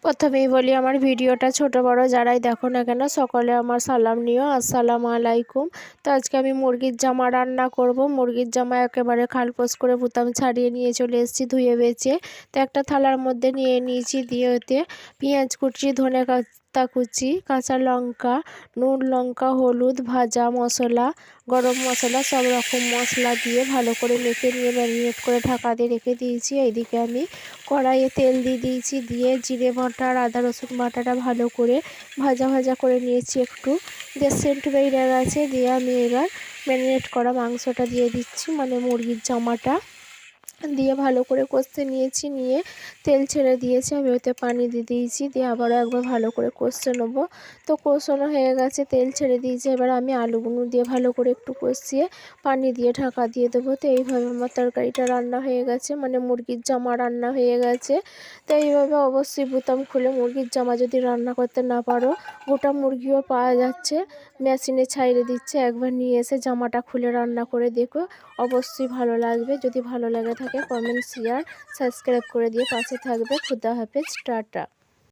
প্রথমেই বলি, আমার ভিডিওটা ছোট বড় যারাই দেখো না কেন সকলে আমার সালাম নিও। আসসালামু আলাইকুম। তো আজকে আমি মুরগির জামা রান্না করব। মুরগির জামা একেবারে খালপোস করে বোতাম ছাড়িয়ে নিয়ে চলে এসেছি ধুয়ে বেছে। তো একটা থালার মধ্যে নিয়ে নিয়েছি, দিয়ে ওতে পেঁয়াজ কুচি, ধনে পাতা কুচি, কাঁচা লঙ্কা, নুন, লঙ্কা, হলুদ, ভাজা মশলা, গরম মশলা, সব রকম মশলা দিয়ে ভালো করে মেখে নিয়ে ম্যারিনেট করে ঢাকা দিয়ে রেখে দিয়েছি। এইদিকে আমি কড়াইয়ে তেল দিয়ে দিয়েছি, দিয়ে জিরে বাটা আর আদা রসুন বাটাটা ভালো করে ভাজা ভাজা করে নিয়েছি। একটু দিয়ে সেন্ট বেরিয়ে গেছে, দিয়ে আমি এবার ম্যারিনেট করা মাংসটা দিয়ে দিচ্ছি, মানে মুরগির জামাটা দিয়ে ভালো করে কষতে নিয়েছি। নিয়ে তেল ছেড়ে দিয়েছি, আমি ওতে পানি দিয়ে দিয়েছি, দিয়ে আবারও একবার ভালো করে কষতে নেবো। তো কষানো হয়ে গেছে, তেল ছেড়ে দিয়েছি। এবার আমি আলুগুলো দিয়ে ভালো করে একটু কষিয়ে পানি দিয়ে ঢাকা দিয়ে দেবো। তো এইভাবে আমার তরকারিটা রান্না হয়ে গেছে, মানে মুরগির জামা রান্না হয়ে গেছে। তো এইভাবে অবশ্যই বোতাম খুলে মুরগির জামা যদি রান্না করতে না পারো, গোটা মুরগিও পাওয়া যাচ্ছে, মেশিনে ছাইড়ে দিচ্ছে, একবার নিয়ে এসে জামাটা খুলে রান্না করে দেখো, অবশ্যই ভালো লাগবে। যদি ভালো লাগে থাকে কমেন্ট, শেয়ার, সাবস্ক্রাইব করে দিয়ে পাশে থাকবে। খুদা হাফেজ, টাটা।